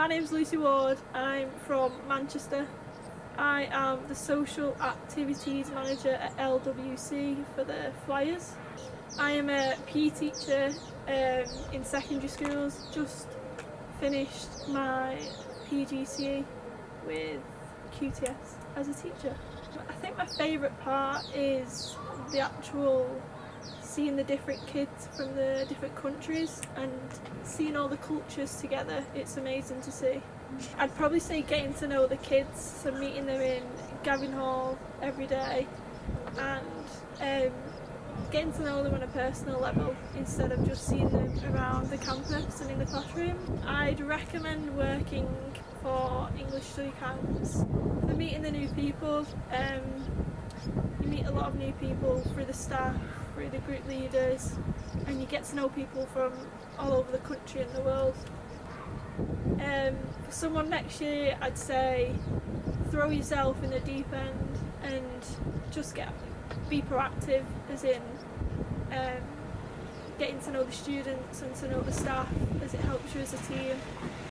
My name's Lucy Ward, I'm from Manchester. I am the Social Activities Manager at LWC for the Flyers. I am a PE teacher in secondary schools, just finished my PGCE with QTS as a teacher. I think my favourite part is the actual seeing the different kids from the different countries and seeing all the cultures together. It's amazing to see. I'd probably say getting to know the kids, so meeting them in Gavin Hall every day and getting to know them on a personal level instead of just seeing them around the campus and in the classroom. I'd recommend working for English study camps for meeting the new people. You meet a lot of new people through the staff, through the group leaders, and you get to know people from all over the country and the world. For someone next year, I'd say throw yourself in the deep end and just be proactive, as in getting to know the students and to know the staff, as it helps you as a team.